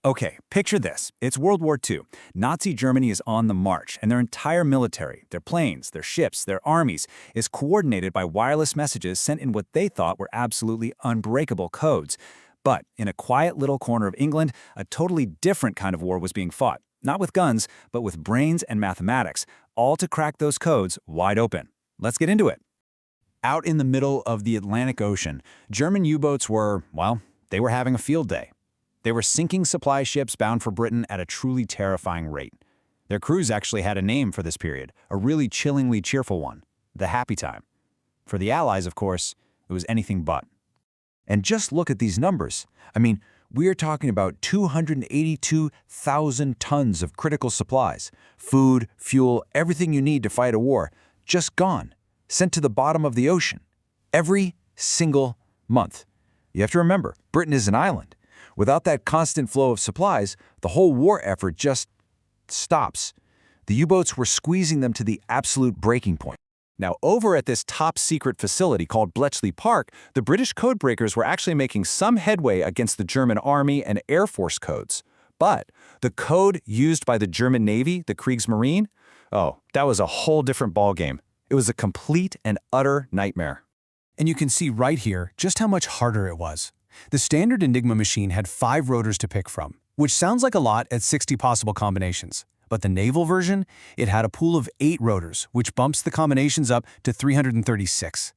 Okay, picture this. It's World War II. Nazi Germany is on the march, and their entire military, their planes, their ships, their armies, is coordinated by wireless messages sent in what they thought were absolutely unbreakable codes. But in a quiet little corner of England, a totally different kind of war was being fought. Not with guns, but with brains and mathematics, all to crack those codes wide open. Let's get into it. Out in the middle of the Atlantic Ocean, German U-boats were, well, they were having a field day. They were sinking supply ships bound for Britain at a truly terrifying rate. Their crews actually had a name for this period, a really chillingly cheerful one, the happy time. For the Allies, of course, it was anything but. And just look at these numbers. I mean, we're talking about 282,000 tons of critical supplies, food, fuel, everything you need to fight a war, just gone, sent to the bottom of the ocean, every single month. You have to remember, Britain is an island. Without that constant flow of supplies, the whole war effort just stops. The U-boats were squeezing them to the absolute breaking point. Now, over at this top-secret facility called Bletchley Park, the British codebreakers were actually making some headway against the German Army and Air Force codes. But the code used by the German Navy, the Kriegsmarine, oh, that was a whole different ballgame. It was a complete and utter nightmare. And you can see right here just how much harder it was. The standard Enigma machine had 5 rotors to pick from, which sounds like a lot at 60 possible combinations. But the naval version, it had a pool of 8 rotors, which bumps the combinations up to 336.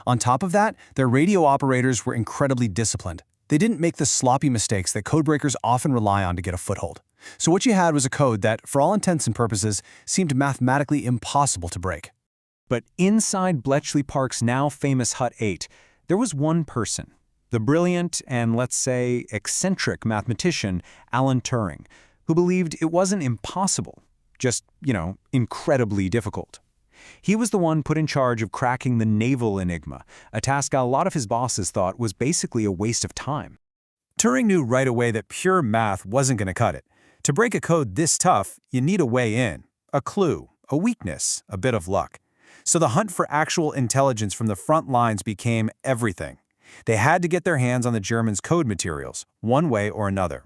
On top of that, their radio operators were incredibly disciplined. They didn't make the sloppy mistakes that codebreakers often rely on to get a foothold. So what you had was a code that, for all intents and purposes, seemed mathematically impossible to break. But inside Bletchley Park's now famous Hut 8, there was one person. The brilliant and, let's say, eccentric mathematician Alan Turing, who believed it wasn't impossible, just, incredibly difficult. He was the one put in charge of cracking the naval Enigma, a task a lot of his bosses thought was basically a waste of time. Turing knew right away that pure math wasn't going to cut it. To break a code this tough, you need a way in, a clue, a weakness, a bit of luck. So the hunt for actual intelligence from the front lines became everything. They had to get their hands on the Germans' code materials, one way or another.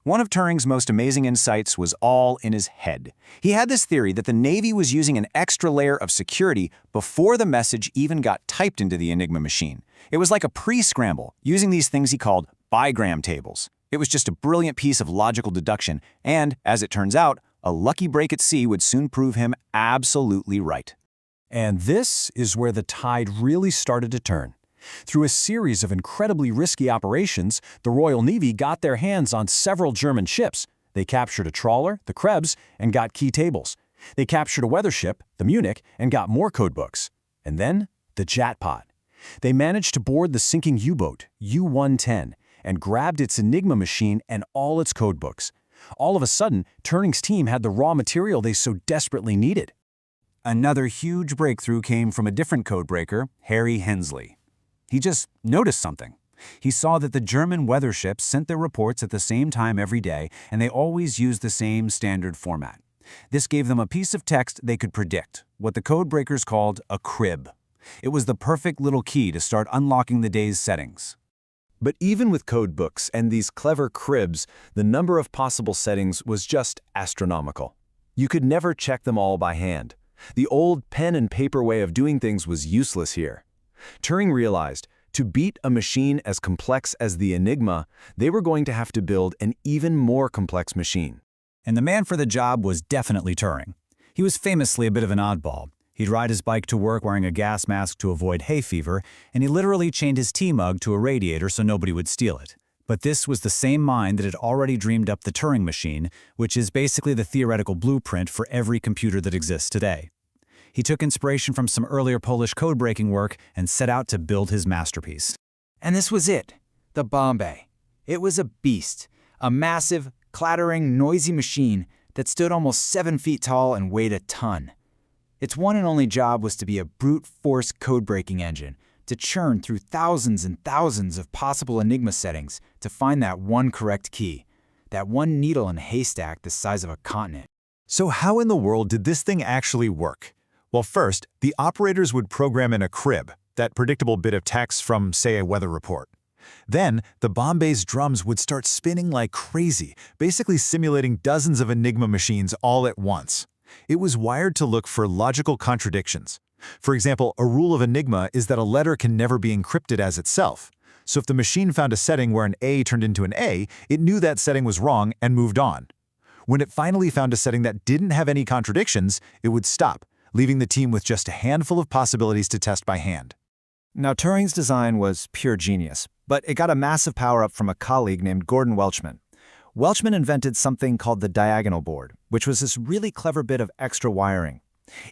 One of Turing's most amazing insights was all in his head. He had this theory that the Navy was using an extra layer of security before the message even got typed into the Enigma machine. It was like a pre-scramble, using these things he called Bigram tables. It was just a brilliant piece of logical deduction, and, as it turns out, a lucky break at sea would soon prove him absolutely right. And this is where the tide really started to turn. Through a series of incredibly risky operations, the Royal Navy got their hands on several German ships. They captured a trawler, the Krebs, and got key tables. They captured a weather ship, the Munich, and got more codebooks. And then, the jackpot. They managed to board the sinking U-boat, U-110, and grabbed its Enigma machine and all its codebooks. All of a sudden, Turing's team had the raw material they so desperately needed. Another huge breakthrough came from a different codebreaker, Harry Hensley. He just noticed something. He saw that the German weather ships sent their reports at the same time every day, and they always used the same standard format. This gave them a piece of text they could predict, what the codebreakers called a crib. It was the perfect little key to start unlocking the day's settings. But even with codebooks and these clever cribs, the number of possible settings was just astronomical. You could never check them all by hand. The old pen and paper way of doing things was useless here. Turing realized, to beat a machine as complex as the Enigma, they were going to have to build an even more complex machine. And the man for the job was definitely Turing. He was famously a bit of an oddball. He'd ride his bike to work wearing a gas mask to avoid hay fever, and he literally chained his tea mug to a radiator so nobody would steal it. But this was the same mind that had already dreamed up the Turing machine, which is basically the theoretical blueprint for every computer that exists today. He took inspiration from some earlier Polish code-breaking work and set out to build his masterpiece. And this was it, the Bombe. It was a beast, a massive, clattering, noisy machine that stood almost 7 feet tall and weighed a ton. Its one and only job was to be a brute force code-breaking engine, to churn through thousands and thousands of possible Enigma settings to find that one correct key, that one needle in a haystack the size of a continent. So how in the world did this thing actually work? Well, first, the operators would program in a crib, that predictable bit of text from, say, a weather report. Then, the Bombe's drums would start spinning like crazy, basically simulating dozens of Enigma machines all at once. It was wired to look for logical contradictions. For example, a rule of Enigma is that a letter can never be encrypted as itself. So if the machine found a setting where an A turned into an A, it knew that setting was wrong and moved on. When it finally found a setting that didn't have any contradictions, it would stop, leaving the team with just a handful of possibilities to test by hand. Now, Turing's design was pure genius, but it got a massive power-up from a colleague named Gordon Welchman. Welchman invented something called the diagonal board, which was this really clever bit of extra wiring.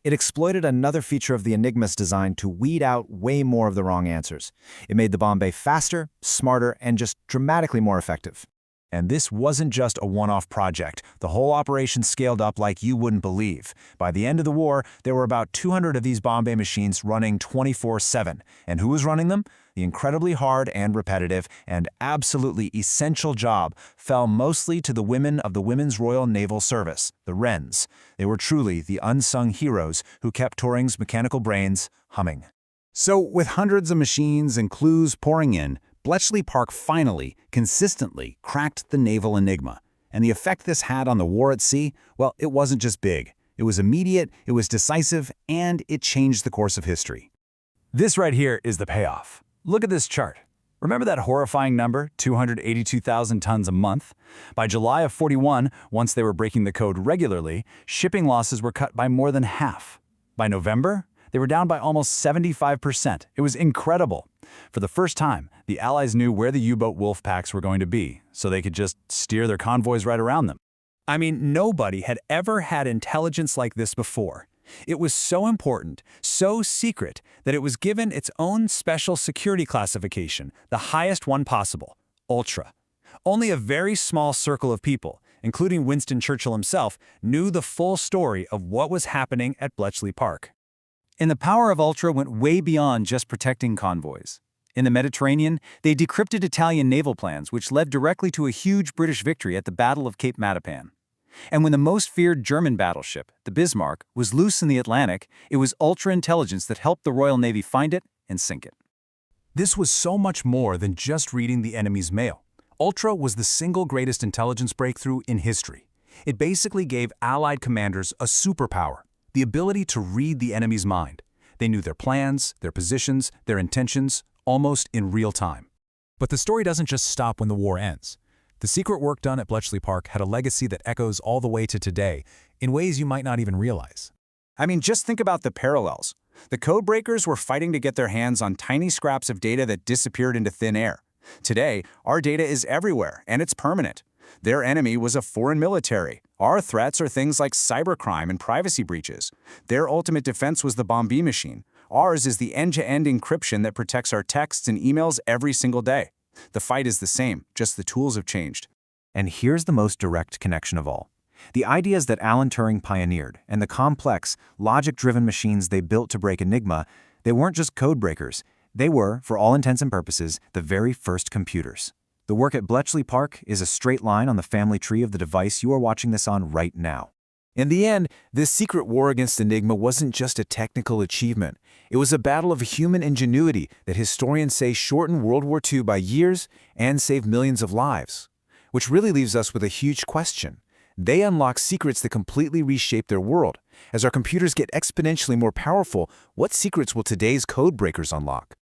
It exploited another feature of the Enigma's design to weed out way more of the wrong answers. It made the Bombe faster, smarter, and just dramatically more effective. And this wasn't just a one-off project. The whole operation scaled up like you wouldn't believe. By the end of the war, there were about 200 of these Bombe machines running 24/7. And who was running them? The incredibly hard and repetitive and absolutely essential job fell mostly to the women of the Women's Royal Naval Service, the Wrens. They were truly the unsung heroes who kept Turing's mechanical brains humming. So, with hundreds of machines and clues pouring in, Bletchley Park finally, consistently cracked the naval enigma. And the effect this had on the war at sea, well, it wasn't just big. It was immediate, it was decisive, and it changed the course of history. This right here is the payoff. Look at this chart. Remember that horrifying number, 282,000 tons a month? By July of 41, once they were breaking the code regularly, shipping losses were cut by more than half. By November, they were down by almost 75%. It was incredible. For the first time, the Allies knew where the U-boat wolf packs were going to be, so they could just steer their convoys right around them. I mean, nobody had ever had intelligence like this before. It was so important, so secret, that it was given its own special security classification, the highest one possible, Ultra. Only a very small circle of people, including Winston Churchill himself, knew the full story of what was happening at Bletchley Park. And the power of Ultra went way beyond just protecting convoys. In the Mediterranean, they decrypted Italian naval plans, which led directly to a huge British victory at the Battle of Cape Matapan. And when the most feared German battleship, the Bismarck, was loose in the Atlantic, it was Ultra intelligence that helped the Royal Navy find it and sink it. This was so much more than just reading the enemy's mail. Ultra was the single greatest intelligence breakthrough in history. It basically gave Allied commanders a superpower, the ability to read the enemy's mind. They knew their plans, their positions, their intentions, almost in real time. But the story doesn't just stop when the war ends. The secret work done at Bletchley Park had a legacy that echoes all the way to today, in ways you might not even realize. I mean, just think about the parallels. The codebreakers were fighting to get their hands on tiny scraps of data that disappeared into thin air. Today, our data is everywhere, and it's permanent. Their enemy was a foreign military. Our threats are things like cybercrime and privacy breaches. Their ultimate defense was the Bombe machine. Ours is the end-to-end encryption that protects our texts and emails every single day. The fight is the same, just the tools have changed. And here's the most direct connection of all. The ideas that Alan Turing pioneered and the complex, logic-driven machines they built to break Enigma, they weren't just code breakers. They were, for all intents and purposes, the very first computers. The work at Bletchley Park is a straight line on the family tree of the device you are watching this on right now. In the end, this secret war against Enigma wasn't just a technical achievement. It was a battle of human ingenuity that historians say shortened World War II by years and saved millions of lives. Which really leaves us with a huge question. They unlock secrets that completely reshape their world. As our computers get exponentially more powerful, what secrets will today's code breakers unlock?